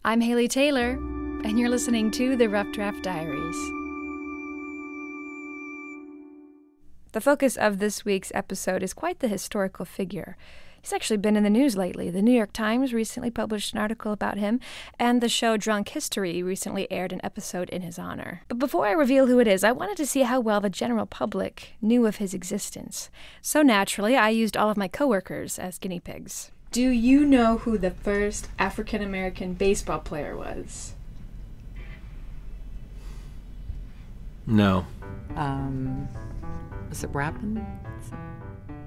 I'm Haley Taylor, and you're listening to the Rough Draft Diaries. The focus of this week's episode is quite the historical figure. He's actually been in the news lately. The New York Times recently published an article about him, and the show Drunk History recently aired an episode in his honor. But before I reveal who it is, I wanted to see how well the general public knew of his existence. So naturally, I used all of my coworkers as guinea pigs. Do you know who the first African-American baseball player was? No. Was it Robin?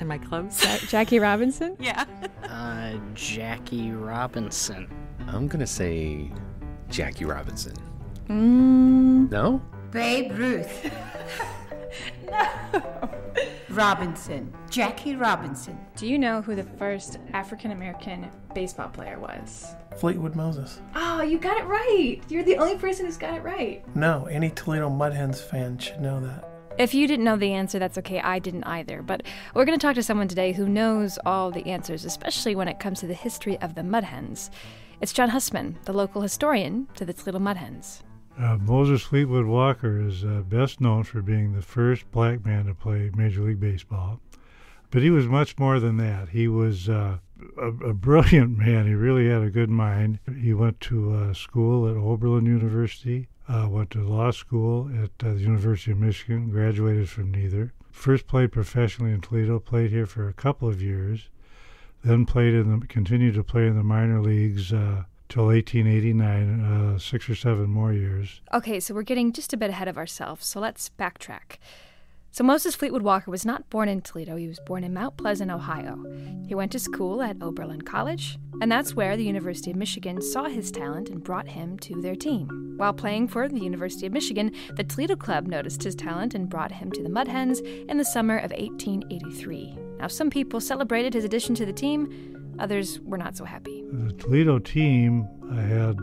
Am I close? Jackie Robinson? Yeah. Jackie Robinson. I'm going to say Jackie Robinson. No? Babe Ruth. No. Robinson. Jackie Robinson. Do you know who the first African-American baseball player was? Fleetwood Moses. Oh, you got it right. You're the only person who's got it right. No, any Toledo Mudhens fan should know that. If you didn't know the answer, that's okay. I didn't either. But we're going to talk to someone today who knows all the answers, especially when it comes to the history of the Mudhens. It's John Hussman, the local historian to the Toledo Mudhens. Moses Fleetwood Walker is best known for being the first black man to play Major League Baseball. But he was much more than that. He was a brilliant man. He really had a good mind. He went to school at Oberlin University, went to law school at the University of Michigan, graduated from neither. First played professionally in Toledo, played here for a couple of years, then continued to play in the minor leagues till 1889, 6 or 7 more years. Okay, so we're getting just a bit ahead of ourselves, so let's backtrack. So Moses Fleetwood Walker was not born in Toledo. He was born in Mount Pleasant, Ohio. He went to school at Oberlin College, and that's where the University of Michigan saw his talent and brought him to their team. While playing for the University of Michigan, the Toledo Club noticed his talent and brought him to the Mudhens in the summer of 1883. Now, some people celebrated his addition to the team. Others were not so happy. The Toledo team had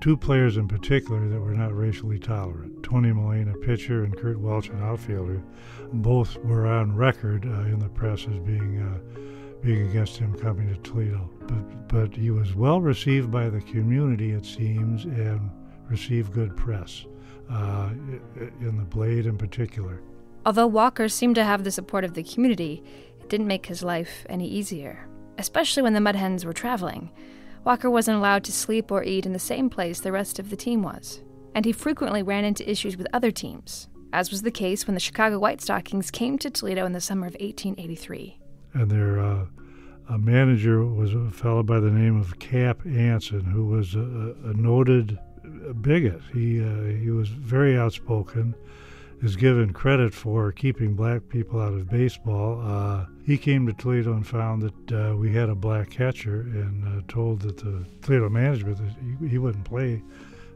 2 players in particular that were not racially tolerant. Tony Mullane, a pitcher, and Kurt Welch, an outfielder. Both were on record in the press as being against him coming to Toledo. But he was well received by the community, it seems, and received good press, in the Blade in particular. Although Walker seemed to have the support of the community, it didn't make his life any easier, especially when the Mudhens were traveling. Walker wasn't allowed to sleep or eat in the same place the rest of the team was, and he frequently ran into issues with other teams, as was the case when the Chicago White Stockings came to Toledo in the summer of 1883. And their manager was a fellow by the name of Cap Anson, who was a noted bigot. He was very outspoken, is given credit for keeping black people out of baseball. He came to Toledo and found that we had a black catcher and told that the Toledo management that he wouldn't play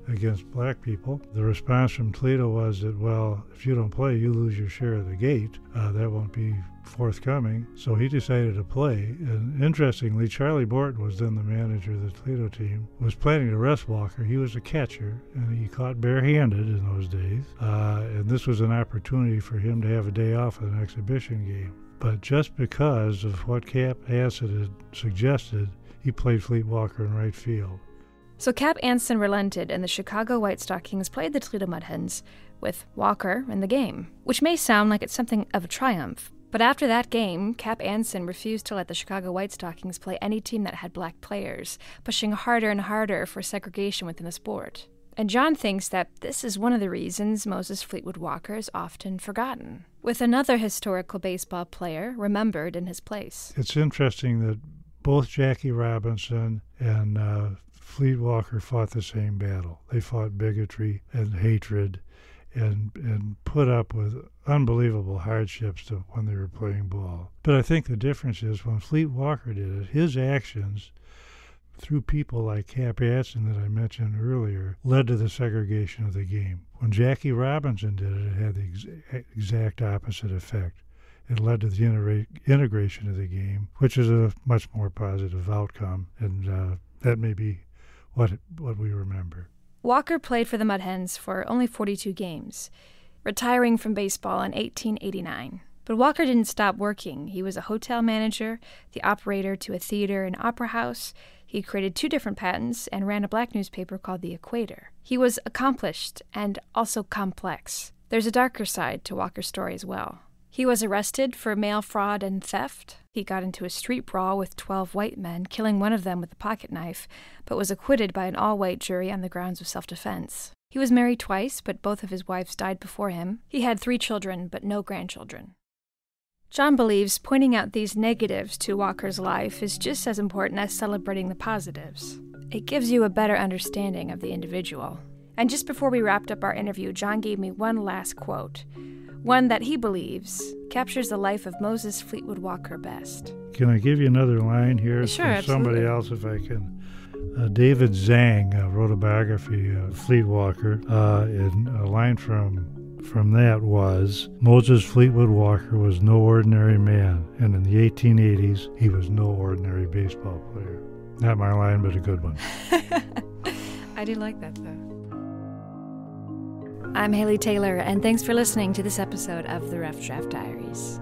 against black people. The response from Toledo was that, well, if you don't play, you lose your share of the gate. That won't be forthcoming. So he decided to play. And interestingly, Charlie Borton was then the manager of the Toledo team, was planning to arrest Walker. He was a catcher, and he caught barehanded in those days. And this was an opportunity for him to have a day off at an exhibition game. But just because of what Cap Anson had suggested, he played Fleet Walker in right field. So Cap Anson relented, and the Chicago White Stockings played the Toledo Mudhens with Walker in the game, which may sound like it's something of a triumph. But after that game, Cap Anson refused to let the Chicago White Stockings play any team that had black players, pushing harder and harder for segregation within the sport. And John thinks that this is one of the reasons Moses Fleetwood Walker is often forgotten, with another historical baseball player remembered in his place. It's interesting that both Jackie Robinson and Fleet Walker fought the same battle. They fought bigotry and hatred and put up with unbelievable hardships when they were playing ball. But I think the difference is when Fleet Walker did it, his actions, through people like Cap Anson that I mentioned earlier, led to the segregation of the game. When Jackie Robinson did it, it had the exact opposite effect. It led to the integration of the game, which is a much more positive outcome, and that may be what we remember. Walker played for the Mudhens for only 42 games, retiring from baseball in 1889. But Walker didn't stop working. He was a hotel manager, the operator to a theater and opera house. He created 2 different patents and ran a black newspaper called The Equator. He was accomplished and also complex. There's a darker side to Walker's story as well. He was arrested for mail fraud and theft. He got into a street brawl with 12 white men, killing one of them with a pocket knife, but was acquitted by an all-white jury on the grounds of self-defense. He was married twice, but both of his wives died before him. He had 3 children, but no grandchildren. John believes pointing out these negatives to Walker's life is just as important as celebrating the positives. It gives you a better understanding of the individual. And just before we wrapped up our interview, John gave me one last quote, one that he believes captures the life of Moses Fleetwood Walker best. Can I give you another line here Sure, from somebody else if I can? David Zhang wrote a biography of Fleet Walker, and a line from that was, Moses Fleetwood Walker was no ordinary man, and in the 1880s, he was no ordinary baseball player. Not my line, but a good one. I do like that, though. I'm Haley Taylor, and thanks for listening to this episode of the Rough Draft Diaries.